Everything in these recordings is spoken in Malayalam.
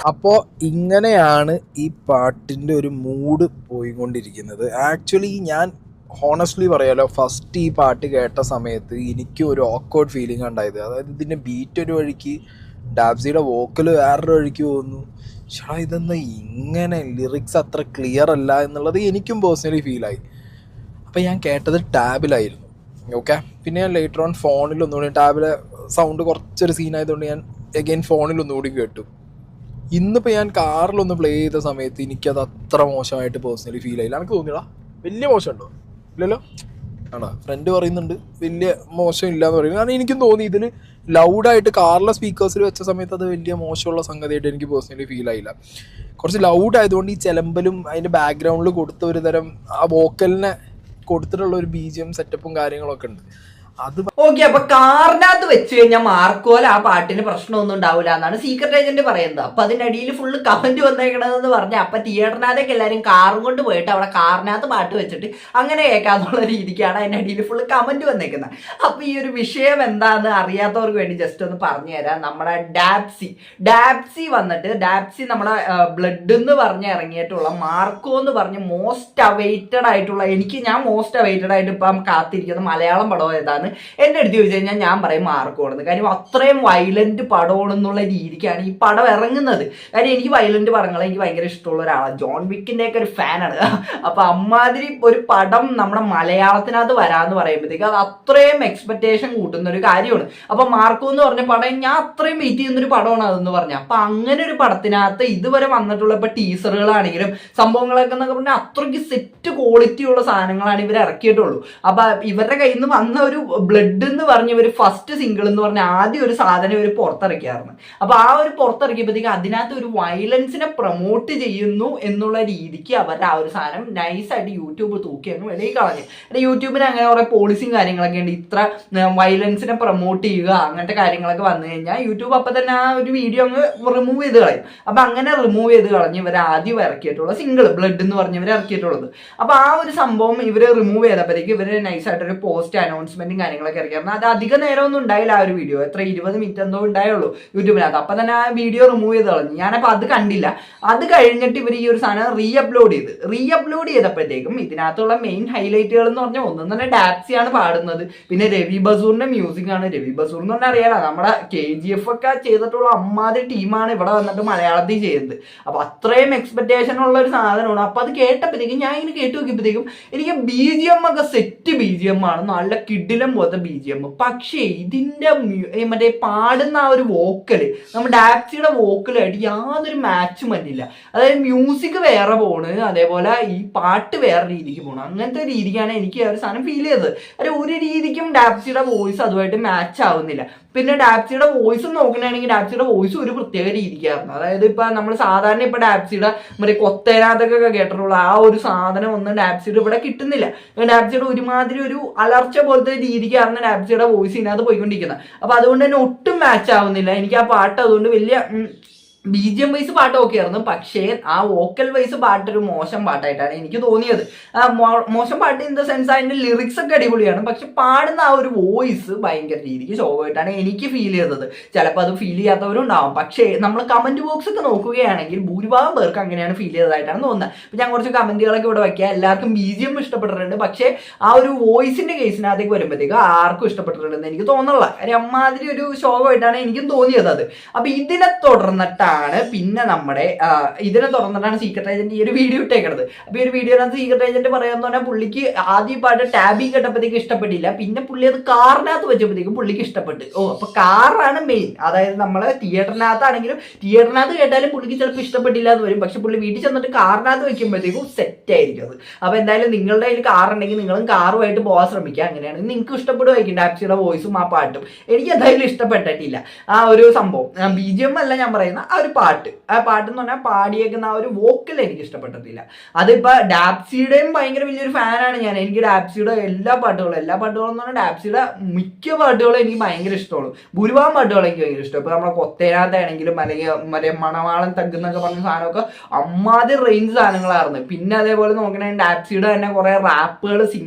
അപ്പോൾ ഇങ്ങനെയാണ് ഈ പാട്ടിൻ്റെ ഒരു മൂഡ് പോയിക്കൊണ്ടിരിക്കുന്നത്. ആക്ച്വലി ഞാൻ ഹോണസ്റ്റ്ലി പറയാലോ, ഫസ്റ്റ് ഈ പാട്ട് കേട്ട സമയത്ത് എനിക്ക് ഒരു ഓക്വേർഡ് ഫീലിംഗ് ഉണ്ടായത്. അതായത് ഇതിൻ്റെ ബീറ്റ് ഒരു വഴിക്ക്, ഡാബ്സിയുടെ വോക്കൽ വേറൊരു വഴിക്ക് പോകുന്നു. ചേട്ടാ ഇതെന്താ ഇങ്ങനെ, ലിറിക്സ് അത്ര ക്ലിയർ അല്ല എന്നുള്ളത് എനിക്കും പേഴ്സണലി ഫീലായി. അപ്പോൾ ഞാൻ കേട്ടത് ടാബിലായിരുന്നു. ഓക്കെ, പിന്നെ ഞാൻ ലേറ്റർ ഓൺ ഫോണിൽ ഒന്നുകൂടി, ടാബിലെ സൗണ്ട് കുറച്ചൊരു സീനായതുകൊണ്ട് ഞാൻ അഗൈൻ ഫോണിൽ ഒന്നുകൂടി കേട്ടു. ഇന്നിപ്പോൾ ഞാൻ കാറിലൊന്ന് പ്ലേ ചെയ്ത സമയത്ത് എനിക്കത് അത്ര മോശമായിട്ട് പേഴ്സണലി ഫീൽ ആയില്ല. എനിക്ക് തോന്നിയടാ വലിയ മോശമുണ്ടോ? ഇല്ലല്ലോ. ആണോ? ഫ്രണ്ട് പറയുന്നുണ്ട് വലിയ മോശം ഇല്ല എന്ന് പറയുന്നത്. കാരണം എനിക്കും തോന്നി ഇതിൽ ലൗഡായിട്ട് കാറിലെ സ്പീക്കേഴ്സിൽ വെച്ച സമയത്ത് അത് വലിയ മോശമുള്ള സംഗതിയായിട്ട് എനിക്ക് പേഴ്സണലി ഫീൽ ആയില്ല. കുറച്ച് ലൗഡ് ആയതുകൊണ്ട് ഈ ചെലമ്പലും അതിൻ്റെ ബാക്ക്ഗ്രൗണ്ടിൽ കൊടുത്ത ഒരു തരം ആ വോക്കലിനെ കൊടുത്തിട്ടുള്ള ഒരു BGM സെറ്റപ്പും കാര്യങ്ങളൊക്കെ ഉണ്ട്. അത് ഓക്കെ. അപ്പൊ കാറിനകത്ത് വെച്ച് കഴിഞ്ഞാൽ മാർക്കോല ആ പാട്ടിന് പ്രശ്നമൊന്നും ഉണ്ടാവില്ല എന്നാണ് സീക്രട്ട് ഏജന്റ് പറയുന്നത്. അപ്പൊ അതിനടിയിൽ ഫുള്ള് കമന്റ് വന്നേക്കണതെന്ന് പറഞ്ഞാൽ അപ്പൊ തിയേറ്ററിനകത്തേക്ക് എല്ലാവരും കാറും കൊണ്ട് പോയിട്ട് അവിടെ കാറിനകത്ത് പാട്ട് വെച്ചിട്ട് അങ്ങനെ കേൾക്കാന്നുള്ള രീതിക്കാണ് അതിനടിയിൽ ഫുള്ള് കമന്റ് വന്നേക്കുന്നത്. അപ്പൊ ഈ ഒരു വിഷയം എന്താന്ന് അറിയാത്തവർക്ക് വേണ്ടി ജസ്റ്റ് ഒന്ന് പറഞ്ഞു തരാം. നമ്മുടെ ഡാബ്സി വന്നിട്ട് നമ്മുടെ ബ്ലഡ് എന്ന് പറഞ്ഞ് ഇറങ്ങിയിട്ടുള്ള മാർക്കോ എന്ന് പറഞ്ഞ് മോസ്റ്റ് അവൈറ്റഡ് ആയിട്ടുള്ള, ഞാൻ മോസ്റ്റ് അവൈറ്റഡ് ആയിട്ട് ഇപ്പം കാത്തിരിക്കുന്ന മലയാളം പടം ഏതാണ് എന്റെ അടുത്ത് ചോദിച്ചു കഴിഞ്ഞാൽ ഞാൻ പറയും മാർക്കോണെന്ന്. കാര്യം അത്രയും വയലന്റ് പടമാണെന്നുള്ള രീതിക്കാണ് ഈ പടം ഇറങ്ങുന്നത്. കാര്യം എനിക്ക് വയലന്റ് പടങ്ങളെ എനിക്ക് ഭയങ്കര ഇഷ്ടമുള്ള ഒരാളാണ്. ജോൺ വിക്കിന്റെ ഒക്കെ ഒരു ഫാനാണ്. അപ്പൊ അമ്മാതിരി ഒരു പടം നമ്മുടെ മലയാളത്തിനകത്ത് വരാന്ന് പറയുമ്പോഴത്തേക്ക് അത് അത്രയും എക്സ്പെക്ടേഷൻ കൂട്ടുന്ന ഒരു കാര്യമാണ്. അപ്പൊ മാർക്കോ എന്ന് പറഞ്ഞ പടം ഞാൻ അത്രയും വെയിറ്റ് ചെയ്യുന്നൊരു പടമാണ് അതെന്ന് പറഞ്ഞാൽ. അപ്പൊ അങ്ങനെ ഒരു പടത്തിനകത്ത് ഇതുവരെ വന്നിട്ടുള്ള ഇപ്പൊ ടീസറുകളാണെങ്കിലും സംഭവങ്ങളൊക്കെ എന്നൊക്കെ പറഞ്ഞാൽ അത്രയ്ക്ക് സെറ്റ് ക്വാളിറ്റി ഉള്ള സാധനങ്ങളാണ് ഇവർ ഇറക്കിയിട്ടുള്ളൂ. അപ്പൊ ഇവരുടെ കയ്യിൽ നിന്ന് വന്ന ഒരു ബ്ലഡ് എന്ന് പറഞ്ഞ ഒരു ഫസ്റ്റ് സിംഗിൾ എന്ന് പറഞ്ഞ ആദ്യം ഒരു സാധനം ഇവർ പുറത്തിറക്കിയായിരുന്നു. അപ്പൊ ആ ഒരു പുറത്തിറക്കിയപ്പോഴത്തേക്ക് അതിനകത്ത് ഒരു വയലൻസിനെ പ്രൊമോട്ട് ചെയ്യുന്നു എന്നുള്ള രീതിക്ക് അവരുടെ ആ ഒരു സാധനം നൈസായിട്ട് യൂട്യൂബ് തൂക്കി അങ്ങ് വെളിയിൽ കളഞ്ഞു. യൂട്യൂബിന് അങ്ങനെ കുറെ പോളിസിയും കാര്യങ്ങളൊക്കെ ഉണ്ട്. ഇത്ര വയലൻസിനെ പ്രൊമോട്ട് ചെയ്യുക അങ്ങനത്തെ കാര്യങ്ങളൊക്കെ വന്നു കഴിഞ്ഞാൽ യൂട്യൂബ് അപ്പൊ തന്നെ ആ ഒരു വീഡിയോ അങ്ങ് റിമൂവ് ചെയ്ത് കളയും. അപ്പൊ അങ്ങനെ റിമൂവ് ചെയ്ത് കളഞ്ഞ് ഇവർ ആദ്യം ഇറക്കിയിട്ടുള്ള സിംഗിൾ ബ്ലഡ് എന്ന് പറഞ്ഞ് ഇവർ ഇറക്കിയിട്ടുള്ളത്. അപ്പൊ ആ ഒരു സംഭവം ഇവര് റിമൂവ് ചെയ്തപ്പോഴത്തേക്ക് ഇവര് നൈസായിട്ട് ഒരു പോസ്റ്റ് അനൗൺസ്മെന്റും കാര്യങ്ങളൊക്കെ ഇറക്കിയായിരുന്നു. അത് അധിക നേരമൊന്നും ഉണ്ടായില്ല ആ ഒരു വീഡിയോ. എത്ര 20 മിനിറ്റ് എന്തോ ഉണ്ടായുള്ളൂ യൂട്യൂബിനകത്ത്. അപ്പൊ തന്നെ ആ വീഡിയോ റിമൂവ് ചെയ്ത് കളഞ്ഞു. ഞാനപ്പോൾ അത് കണ്ടില്ല. അത് കഴിഞ്ഞിട്ട് ഇവർ ഈ ഒരു സാധനം റീ അപ്ലോഡ് ചെയ്തപ്പോഴത്തേക്കും ഇതിനകത്തുള്ള മെയിൻ ഹൈലൈറ്റുകൾ എന്ന് പറഞ്ഞാൽ ഒന്നും തന്നെ ഡാപ്സിയാണ് പാടുന്നത്. പിന്നെ രവി ബസൂറിന്റെ മ്യൂസിക് ആണ്. രവി ബസൂർ എന്ന് പറഞ്ഞാൽ അറിയാലോ, നമ്മുടെ KGF ഒക്കെ ചെയ്തിട്ടുള്ള അമ്മാതിരി ടീമാണ് ഇവിടെ വന്നിട്ട് മലയാളത്തിൽ ചെയ്യുന്നത്. അപ്പൊ അത്രയും എക്സ്പെക്ടേഷൻ ഉള്ള ഒരു സാധനമാണ്. അപ്പൊ അത് കേട്ടപ്പോഴത്തേക്കും ഞാൻ ഇങ്ങനെ കേട്ട് നോക്കിയപ്പോഴത്തേക്കും എനിക്ക് BGM ഒക്കെ സെറ്റ് BGM ആണ്, നല്ല കിടിലം പോലത്തെ BGM. പക്ഷേ ഇതിന്റെ മറ്റേ പാടുന്ന ആ ഒരു വോക്കല്, നമ്മുടെ ഡാപ്സിയുടെ വോക്കലായിട്ട് യാതൊരു മാച്ചും വന്നില്ല. അതായത് മ്യൂസിക് വേറെ പോണ്, അതേപോലെ ഈ പാട്ട് വേറെ രീതിക്ക് പോകണം. അങ്ങനത്തെ രീതിക്കാണ് എനിക്ക് ആ ഒരു സാധനം ഫീൽ ചെയ്തത്. അത് ഒരു രീതിക്കും ഡാപ്സിയുടെ വോയിസ് അതുമായിട്ട് മാച്ച് ആവുന്നില്ല. പിന്നെ ഡാപ്സിയുടെ വോയിസ് നോക്കണമെങ്കിൽ ഡാപ്സിയുടെ വോയിസ് ഒരു പ്രത്യേക രീതിക്കായിരുന്നു. അതായത് ഇപ്പൊ നമ്മൾ സാധാരണ ഇപ്പൊ ഡാപ്സിയുടെ മറ്റേ കൊത്തേനാഥൊക്കെ കേട്ടിട്ടുള്ള ആ ഒരു സാധനം ഒന്നും ഡാപ്സിയുടെ ഇവിടെ കിട്ടുന്നില്ല. ഡാപ്സിയുടെ ഒരുമാതിരി ഒരു അലർച്ച പോലത്തെ രീതിക്കായിരുന്നു ഡാപ്സിയുടെ വോയിസ് ഇതിനകത്ത് പോയിക്കൊണ്ടിരിക്കുന്നത്. അപ്പൊ അതുകൊണ്ട് തന്നെ ഒട്ടും മാച്ച് ആവുന്നില്ല എനിക്ക് ആ പാട്ട്. അതുകൊണ്ട് വലിയ BGM വൈസ് പാട്ട് ഓക്കെ ആയിരുന്നു. പക്ഷേ ആ വോക്കൽ വൈസ് പാട്ടൊരു മോശം പാട്ടായിട്ടാണ് എനിക്ക് തോന്നിയത്. മോശം പാട്ട് ഇൻ ദ സെൻസ് അതിന്റെ ലിറിക്സ് ഒക്കെ അടിപൊളിയാണ്. പക്ഷെ പാടുന്ന ആ ഒരു വോയിസ് ഭയങ്കര രീതിക്ക് ശോകമായിട്ടാണ് എനിക്ക് ഫീൽ ചെയ്തത്. ചിലപ്പോൾ അത് ഫീൽ ചെയ്യാത്തവരും ഉണ്ടാവും. പക്ഷേ നമ്മൾ കമന്റ് ബോക്സ് ഒക്കെ നോക്കുകയാണെങ്കിൽ ഭൂരിഭാഗം പേർക്ക് അങ്ങനെയാണ് ഫീൽ ചെയ്തതായിട്ടാണ് തോന്നുന്നത്. ഇപ്പൊ ഞാൻ കുറച്ച് കമന്റുകളൊക്കെ ഇവിടെ വയ്ക്കുക. എല്ലാവർക്കും BGM ഇഷ്ടപ്പെട്ടിട്ടുണ്ട്. പക്ഷേ ആ ഒരു വോയിസിന്റെ കേസിനകത്തേക്ക് വരുമ്പോഴത്തേക്ക് ആർക്കും ഇഷ്ടപ്പെട്ടിട്ടുണ്ടെന്ന് എനിക്ക് തോന്നുന്നില്ല. കാര്യം അമ്മാതിരി ഒരു ശോകമായിട്ടാണ് എനിക്കും തോന്നിയത് അത്. അപ്പൊ ഇതിനെ തുടർന്നിട്ടാണ് പിന്നെ നമ്മുടെ ഇതിനെ തുറന്നിട്ടാണ് സീക്രട്ട് ഏജന്റ് ഈ ഒരു വീഡിയോ ഇട്ടേക്കുന്നത്. അപ്പൊ ഈ ഒരു വീഡിയോനകത്ത് സീക്രട്ട് ഏജന്റ് പറയാന്ന് പറഞ്ഞാൽ പുള്ളിക്ക് ആദ്യം പാട്ട് ടാബി കേട്ടപ്പോഴത്തേക്ക് ഇഷ്ടപ്പെട്ടില്ല. പിന്നെ പുള്ളി അത് കാറിനകത്ത് വെച്ചപ്പോഴത്തേക്കും പുള്ളിക്ക് ഇഷ്ടപ്പെട്ടു. അപ്പൊ കാറാണ് മെയിൻ. അതായത് നമ്മള് തിയേറ്ററിനകത്താണെങ്കിലും തിയേറ്ററിനകത്ത് കേട്ടാലും പുള്ളിക്ക് ചിലപ്പോൾ ഇഷ്ടപ്പെട്ടില്ല എന്ന് വരും. പക്ഷെ പുള്ളി വീട്ടിൽ ചെന്നിട്ട് കാറിനകത്ത് വെക്കുമ്പോഴത്തേക്കും സെറ്റ് ആയിരിക്കും അത്. അപ്പൊ എന്തായാലും നിങ്ങളുടെ കയ്യിൽ കാറുണ്ടെങ്കിൽ നിങ്ങളും കാറുമായിട്ട് പോകാൻ ശ്രമിക്കുക. അങ്ങനെയാണെങ്കിൽ നിങ്ങൾക്ക് ഇഷ്ടപ്പെടുമായിരിക്കും ഡാപ്സിയുടെ വോയിസും ആ പാട്ടും. എനിക്ക് എന്തായാലും ഇഷ്ടപ്പെട്ടിട്ടില്ല ആ ഒരു സംഭവം. BGM അല്ല ഞാൻ പറയുന്ന ആ ഒരു പാട്ട്. ആ പാട്ട് എന്ന് പറഞ്ഞാൽ പാടിയേക്കുന്ന ആ ഒരു വോക്കൽ എനിക്ക് ഇഷ്ടപ്പെട്ടിട്ടില്ല. അതിപ്പോ ഡാപ്സിയുടെയും ഭയങ്കര വലിയൊരു ഫാനാണ് ഞാൻ. എനിക്ക് ഡാപ്സിയുടെ എല്ലാ പാട്ടുകളും എന്ന് പറഞ്ഞാൽ ഡാപ്സിയുടെ മിക്ക പാട്ടുകളും എനിക്ക് ഭയങ്കര ഇഷ്ടമുള്ളൂ. ഭൂരിഭാഗം പാട്ടുകളും എനിക്ക് ഭയങ്കര ഇഷ്ടം. ഇപ്പൊ നമ്മളെ കൊത്തേനാഥാണെങ്കിലും അല്ലെങ്കിൽ മറ്റേ മണവാളൻ തഗ് എന്നൊക്കെ പറഞ്ഞ സാധനമൊക്കെ അമ്മാതിരി റേഞ്ച് സാധനങ്ങളായിരുന്നു. പിന്നെ അതേപോലെ നോക്കണമെങ്കിൽ ഡാപ്സിയുടെ തന്നെ കുറെ റാപ്പുകൾ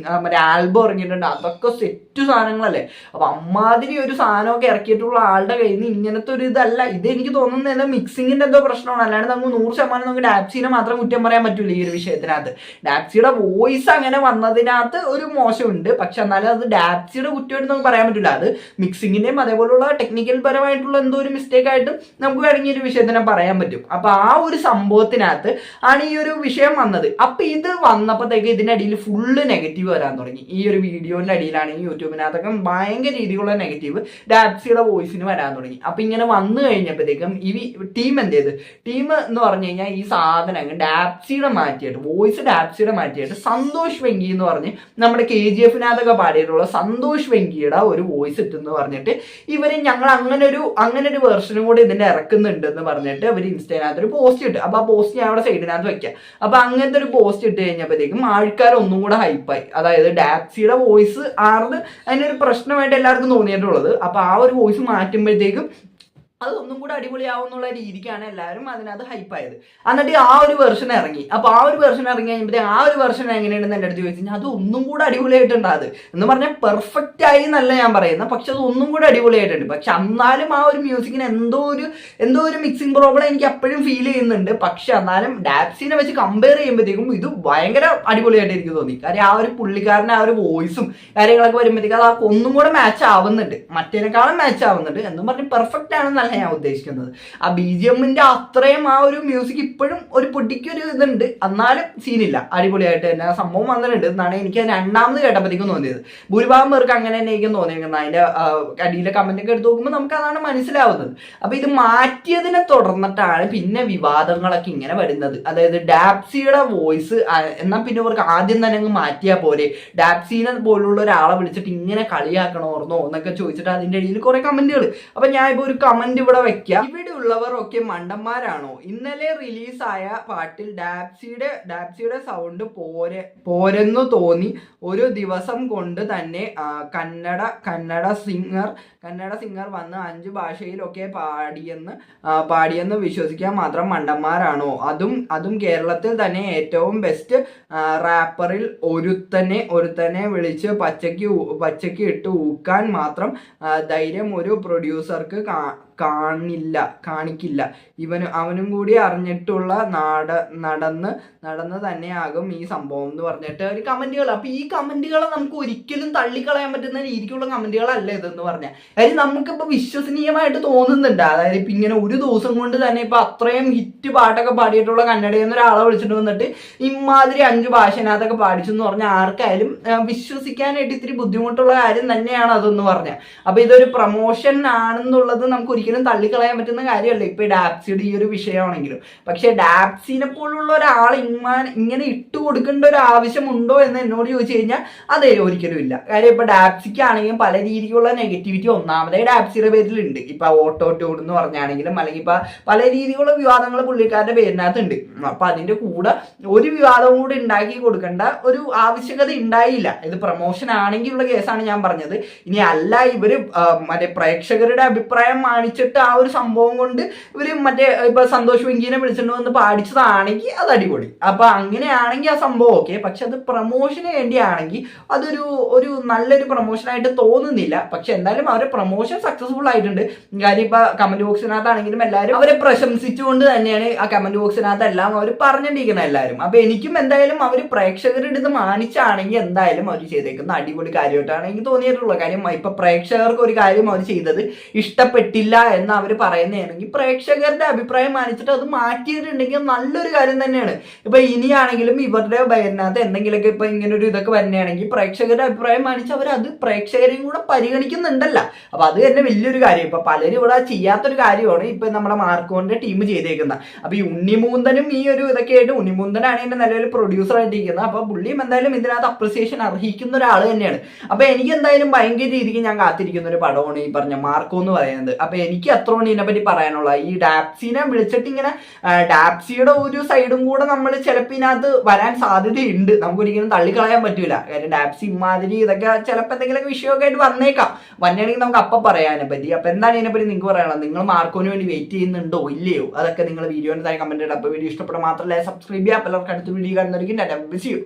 മറ്റേ ആൽബം ഇറങ്ങിയിട്ടുണ്ട്. അതൊക്കെ സെറ്റ് സാധനങ്ങളല്ലേ. അപ്പൊ അമ്മാതിരി ഒരു സാധനമൊക്കെ ഇറക്കിയിട്ടുള്ള ആളുടെ കയ്യിൽ നിന്ന് ഇങ്ങനത്തെ ഒരു ഇതല്ല ഇത്. എനിക്ക് തോന്നുന്നത് മിക്സിങ്ങിന്റെ എന്തോ പ്രശ്നമാണ്, അല്ലാണ്ട് നമുക്ക് 100% നമുക്ക് ഡാപ്സിനെ മാത്രം കുറ്റം പറയാൻ പറ്റില്ല ഈ ഒരു വിഷയത്തിനകത്ത്. ഡാപ്സിയുടെ വോയിസ് അങ്ങനെ വന്നതിനകത്ത് ഒരു മോശമുണ്ട്, പക്ഷെ എന്നാലും അത് ഡാപ്സിയുടെ കുറ്റമായിട്ട് നമുക്ക് പറയാൻ പറ്റില്ല. അത് മിക്സിങ്ങിന്റെയും അതേപോലുള്ള ടെക്നിക്കൽ പരമായിട്ടുള്ള എന്തോ ഒരു മിസ്റ്റേക്ക് ആയിട്ട് നമുക്ക് വേണമെങ്കിൽ ഒരു വിഷയത്തിനെ പറയാൻ പറ്റും. അപ്പൊ ആ ഒരു സംഭവത്തിനകത്ത് ആണ് ഈ ഒരു വിഷയം വന്നത്. അപ്പൊ ഇത് വന്നപ്പോഴത്തേക്ക് ഇതിന്റെ അടിയിൽ ഫുള്ള് നെഗറ്റീവ് വരാൻ തുടങ്ങി. ഈ ഒരു വീഡിയോന്റെ അടിയിലാണെങ്കിൽ യൂട്യൂബിനകത്തൊക്കെ ഭയങ്കര രീതിയിലുള്ള നെഗറ്റീവ് ഡാപ്സിയുടെ വോയിസിന് വരാൻ തുടങ്ങി. അപ്പൊ ഇങ്ങനെ വന്നു കഴിഞ്ഞപ്പോഴത്തേക്കും ഈ ടീം എന്ത് ചെയ്ത്, ടീം എന്ന് പറഞ്ഞു കഴിഞ്ഞാൽ ഈ സാധനം ഡാപ്സിയുടെ മാറ്റിയിട്ട് വോയിസ് ഡാപ്സിയുടെ മാറ്റിയിട്ട് സന്തോഷ് വെങ്കി എന്ന് പറഞ്ഞ് നമ്മുടെ KGF-നകത്തൊക്കെ പാടിയിട്ടുള്ള സന്തോഷ് വെങ്കിയുടെ ഒരു വോയിസ് ഇട്ടെന്ന് പറഞ്ഞിട്ട് ഇവര് ഞങ്ങൾ അങ്ങനെ ഒരു വെർഷനും കൂടി ഇതിന്റെ ഇറക്കുന്നുണ്ട് എന്ന് പറഞ്ഞിട്ട് അവർ ഇൻസ്റ്റയിനകത്ത് ഒരു പോസ്റ്റ് ഇട്ട്. അപ്പൊ ആ പോസ്റ്റ് ഞാൻ അവിടെ സൈഡിനകത്ത് വെക്കാം. അപ്പൊ അങ്ങനത്തെ ഒരു പോസ്റ്റ് ഇട്ട് കഴിഞ്ഞപ്പോഴത്തേക്കും ആൾക്കാർ ഒന്നും കൂടെ ഹൈപ്പായി. അതായത് ഡാപ്സിയുടെ വോയിസ് ആർന്ന് അതിനൊരു പ്രശ്നമായിട്ട് എല്ലാവർക്കും തോന്നിയിട്ടുള്ളത്. അപ്പൊ ആ ഒരു വോയിസ് മാറ്റുമ്പോഴത്തേക്കും അതൊന്നും കൂടെ അടിപൊളിയാവുന്നുള്ള രീതിക്കാണ് എല്ലാവരും അതിനകത്ത് ഹൈപ്പായത്. എന്നിട്ട് ആ ഒരു വെർഷൻ ഇറങ്ങി. അപ്പൊ ആ ഒരു വെർഷൻ ഇറങ്ങി കഴിയുമ്പോഴത്തേക്ക് ആ ഒരു വെർഷൻ എങ്ങനെയുണ്ടെന്ന് എൻ്റെ അടുത്ത് ചോദിച്ചു കഴിഞ്ഞാൽ അത് ഒന്നും കൂടെ അടിപൊളിയായിട്ടുണ്ട്. അത് എന്ന് പറഞ്ഞാൽ പെർഫെക്റ്റ് ആയി എന്നല്ല ഞാൻ പറയുന്നത്, പക്ഷെ അത് ഒന്നും കൂടെ അടിപൊളിയായിട്ടുണ്ട്. പക്ഷെ എന്നാലും ആ ഒരു മ്യൂസിക്കിന് എന്തോ ഒരു മിക്സിംഗ് പ്രോബ്ലം എനിക്ക് അപ്പോഴും ഫീൽ ചെയ്യുന്നുണ്ട്. പക്ഷെ എന്നാലും ഡാപ്സിനെ വെച്ച് കമ്പയർ ചെയ്യുമ്പോഴത്തേക്കും ഇത് ഭയങ്കര അടിപൊളിയായിട്ട് എനിക്ക് തോന്നി. കാര്യം ആ ഒരു പുള്ളിക്കാരൻ്റെ ആ ഒരു വോയിസും കാര്യങ്ങളൊക്കെ വരുമ്പോഴത്തേക്കും അത് ഒന്നും കൂടെ മാച്ച് ആവുന്നുണ്ട്, മറ്റേനേക്കാളും മാച്ച് ആവുന്നുണ്ട് എന്ന് പറഞ്ഞ് പെർഫെക്റ്റ് ആണെന്നല്ല ഞാൻ ഉദ്ദേശിക്കുന്നത്. ആ BGMന്റെ അത്രയും ആ ഒരു മ്യൂസിക് ഇപ്പോഴും ഒരു പൊട്ടിക്കൊരു ഇതുണ്ട്, എന്നാലും സീനില്ല, അടിപൊളിയായിട്ട് തന്നെ സംഭവം വന്നിട്ടുണ്ട് എന്നാണ് എനിക്ക് രണ്ടാമത് കേട്ടപ്പോഴത്തേക്കും തോന്നിയത്. ഭൂരിഭാഗം പേർക്ക് അങ്ങനെ തന്നെ എനിക്ക് തോന്നിയിരിക്കുന്നത്. അതിന്റെ അടിയിലെ കമന്റ് ഒക്കെ എടുത്ത് നോക്കുമ്പോൾ നമുക്ക് അതാണ് മനസ്സിലാവുന്നത്. അപ്പൊ ഇത് മാറ്റിയതിനെ തുടർന്നിട്ടാണ് പിന്നെ വിവാദങ്ങളൊക്കെ ഇങ്ങനെ വരുന്നത്. അതായത് ഡാപ്സിയുടെ വോയിസ് എന്നാൽ പിന്നെ ഇവർക്ക് ആദ്യം തന്നെ അങ്ങ് മാറ്റിയാൽ പോലെ, ഡാപ്സിനെ പോലുള്ള ഒരാളെ വിളിച്ചിട്ട് ഇങ്ങനെ കളിയാക്കണോർന്നോ എന്നൊക്കെ ചോദിച്ചിട്ട് അതിന്റെ ഇടയിൽ കുറെ കമന്റുകൾ. അപ്പൊ ഞാൻ ഇപ്പൊ ഒരു കമന്റ് ഇവിടെ വെക്കാം. ഇവിടെ ഉള്ളവർ ഒക്കെ മണ്ടന്മാരാണോ? ഇന്നലെ റിലീസായ പാട്ടിൽ ഡാപ്സിയുടെ സൗണ്ട് പോരെന്നു തോന്നി. ഒരു ദിവസം കൊണ്ട് തന്നെ കന്നഡ സിംഗർ വന്ന് 5 ഭാഷയിലൊക്കെ പാടിയെന്ന് വിശ്വസിക്കാൻ മാത്രം മണ്ടന്മാരാണോ? അതും കേരളത്തിൽ തന്നെ ഏറ്റവും ബെസ്റ്റ് റാപ്പറിൽ ഒരുത്തനെ വിളിച്ച് പച്ചയ്ക്ക് ഇട്ട് ഊക്കാൻ മാത്രം ധൈര്യം ഒരു പ്രൊഡ്യൂസർക്ക് കാണിക്കില്ല. അവനും കൂടി അറിഞ്ഞിട്ടുള്ള നടന്ന് തന്നെയാകും ഈ സംഭവം എന്ന് പറഞ്ഞിട്ട് ഒരു കമന്റുകൾ. അപ്പൊ ഈ കമന്റുകളെ നമുക്ക് ഒരിക്കലും തള്ളിക്കളയാൻ പറ്റുന്ന രീതിക്കുള്ള കമന്റുകളല്ല ഇതെന്ന് പറഞ്ഞാൽ. കാര്യം നമുക്കിപ്പോ വിശ്വസനീയമായിട്ട് തോന്നുന്നുണ്ട്. അതായത് ഇപ്പൊ ഇങ്ങനെ ഒരു ദിവസം കൊണ്ട് തന്നെ ഇപ്പൊ അത്രയും ഹിറ്റ് പാട്ടൊക്കെ പാടിയിട്ടുള്ള കന്നഡയിൽ നിന്ന് ഒരാളെ വിളിച്ചിട്ട് വന്നിട്ട് ഇമാതിരി 5 ഭാഷനകത്തൊക്കെ പാടിച്ചു എന്ന് പറഞ്ഞാൽ ആർക്കായാലും വിശ്വസിക്കാനായിട്ട് ഇത്തിരി ബുദ്ധിമുട്ടുള്ള കാര്യം തന്നെയാണ് അതെന്ന് പറഞ്ഞാൽ. അപ്പൊ ഇതൊരു പ്രൊമോഷൻ ആണെന്നുള്ളത് നമുക്ക് ഒരിക്കലും തള്ളിക്കളയാൻ പറ്റുന്ന കാര്യമല്ല ഇപ്പൊ ഡാപ്സിയുടെ ഈ ഒരു വിഷയമാണെങ്കിലും. പക്ഷെ ഡാപ്സിനെ പോലുള്ള ഒരാൾ ഇങ്ങനെ ഇട്ട് കൊടുക്കേണ്ട ഒരു ആവശ്യമുണ്ടോ എന്ന് എന്നോട് ചോദിച്ചു കഴിഞ്ഞാൽ അതേ ഒരിക്കലും ഇല്ല. കാര്യം ഇപ്പൊ ഡാപ്സിക്കാണെങ്കിലും പല രീതിയിലുള്ള നെഗറ്റിവിറ്റി ഒന്നാമതേ ഡാപ്സിയുടെ പേരിലുണ്ട്. ഇപ്പൊ ഓട്ടോ ട്യൂൺ എന്ന് പറഞ്ഞാണെങ്കിലും അല്ലെങ്കിൽ ഇപ്പൊ പല രീതിയിലുള്ള വിവാദങ്ങൾ പുള്ളിക്കാരുടെ പേരിനകത്തുണ്ട്. അപ്പൊ അതിന്റെ കൂടെ ഒരു വിവാദവും കൂടെ ഉണ്ടാക്കി കൊടുക്കേണ്ട ഒരു ആവശ്യകത ഉണ്ടായില്ല. ഇത് പ്രൊമോഷൻ ആണെങ്കിലുള്ള കേസാണ് ഞാൻ പറഞ്ഞത്. ഇനി അല്ല ഇവര് മറ്റേ പ്രേക്ഷകരുടെ അഭിപ്രായം മാനിച്ചിട്ട് ആ ഒരു സംഭവം കൊണ്ട് ഇവര് ഇപ്പൊ സന്തോഷ് വെങ്കിനെ വിളിച്ചിട്ട് വന്ന് പാടിച്ചതാണെങ്കിൽ അത് അടിപൊളി. അപ്പൊ അങ്ങനെയാണെങ്കിൽ ആ സംഭവം ഓക്കെ. പക്ഷെ അത് പ്രൊമോഷന് വേണ്ടിയാണെങ്കിൽ ഒരു നല്ലൊരു പ്രൊമോഷനായിട്ട് തോന്നുന്നില്ല. പക്ഷെ എന്തായാലും അവരുടെ പ്രൊമോഷൻ സക്സസ്ഫുൾ ആയിട്ടുണ്ട്. കാര്യം ഇപ്പൊ കമന്റ് ബോക്സിനകത്താണെങ്കിലും എല്ലാവരും അവരെ പ്രശംസിച്ചുകൊണ്ട് തന്നെയാണ് ആ കമന്റ് ബോക്സിനകത്ത് എല്ലാം അവർ പറഞ്ഞിരിക്കുന്നത് എല്ലാവരും. അപ്പൊ എനിക്കും എന്തായാലും അവർ പ്രേക്ഷകരുടെ ഇത് മാനിച്ചാണെങ്കിൽ എന്തായാലും അവർ ചെയ്തേക്കുന്ന അടിപൊളി കാര്യമായിട്ടാണ് എനിക്ക് തോന്നിയിട്ടുള്ളത്. കാര്യം ഇപ്പൊ പ്രേക്ഷകർക്ക് ഒരു കാര്യം അവർ ചെയ്തത് ഇഷ്ടപ്പെട്ടില്ല എന്ന് അവർ പറയുന്നതാണെങ്കിൽ പ്രേക്ഷകരുടെ അഭിപ്രായം മാനിച്ചിട്ട് അത് മാറ്റിയിട്ടുണ്ടെങ്കിൽ നല്ലൊരു കാര്യം തന്നെയാണ്. ഇപ്പൊ ഇനിയാണെങ്കിലും ഇവരുടെ ബയറിനകത്ത് എന്തെങ്കിലുമൊക്കെ ഇപ്പൊ ഇങ്ങനെ ഒരു ഇതൊക്കെ വരുന്നതാണെങ്കിൽ പ്രേക്ഷകരുടെ അഭിപ്രായം മാനിച്ച് അവരത് പ്രേക്ഷകരെയും കൂടെ പരിഗണിക്കുന്നുണ്ടല്ല. അപ്പൊ അത് തന്നെ വലിയൊരു കാര്യം. ഇപ്പൊ പലരും ഇവിടെ ചെയ്യാത്തൊരു കാര്യമാണ് ഇപ്പൊ നമ്മുടെ മാർക്കോന്റെ ടീം ചെയ്തേക്കുന്നത്. അപ്പൊ ഈ ഉണ്ണിമൂന്തനും ഈ ഒരു ഇതൊക്കെ ആയിട്ട്, ഉണ്ണിമൂന്തനാണ് എന്റെ നിലവിൽ പ്രൊഡ്യൂസർ ആയിട്ടിരിക്കുന്നത്. അപ്പൊ പുള്ളിയും എന്തായാലും ഇതിനകത്ത് അപ്രിസിയേഷൻ അർഹിക്കുന്ന ഒരാൾ തന്നെയാണ്. അപ്പൊ എനിക്ക് എന്തായാലും ഭയങ്കര രീതിക്ക് ഞാൻ കാത്തിരിക്കുന്ന ഒരു പടമാണ് ഈ പറഞ്ഞ മാർക്കോ എന്ന് പറയുന്നത്. അപ്പൊ എനിക്ക് അത്രയാണ് ഇതിനെപ്പറ്റി പറയാനുള്ള. ഈ ഡാപ്സിനെ വിളിച്ചിട്ട് ഇങ്ങനെ ഡാപ്സിയുടെ ഒരു സൈഡും കൂടെ നമ്മൾ ചിലപ്പോൾ ഇതിനകത്ത് വരാൻ സാധ്യതയുണ്ട്. നമുക്ക് ഒരിക്കലും തള്ളിക്കളയാൻ പറ്റൂല. കാര്യം ഡാപ്സി ഇമാതിരി ഇതൊക്കെ ചിലപ്പോൾ എന്തെങ്കിലുമൊക്കെ വിഷയമൊക്കെ ആയിട്ട് വന്നേണെങ്കിൽ നമുക്ക് അപ്പം പറയാനെ പറ്റി. അപ്പൊ എന്താണ് ഇതിനെപ്പറ്റി നിങ്ങൾക്ക് പറയാനുള്ളത്? നിങ്ങൾ മാർക്കോന് വേണ്ടി വെയിറ്റ് ചെയ്യുന്നുണ്ടോ ഇല്ലയോ? അതൊക്കെ നിങ്ങൾ വീഡിയോന് താഴെ കമന്റ് ഇടുക. അപ്പോൾ വീഡിയോ ഇഷ്ടപ്പെടാൻ മാത്രമല്ല സബ്സ്ക്രൈബ് ചെയ്യുക. പലർക്കും അടുത്ത വീഡിയോ കാണുന്നവരിക്കും.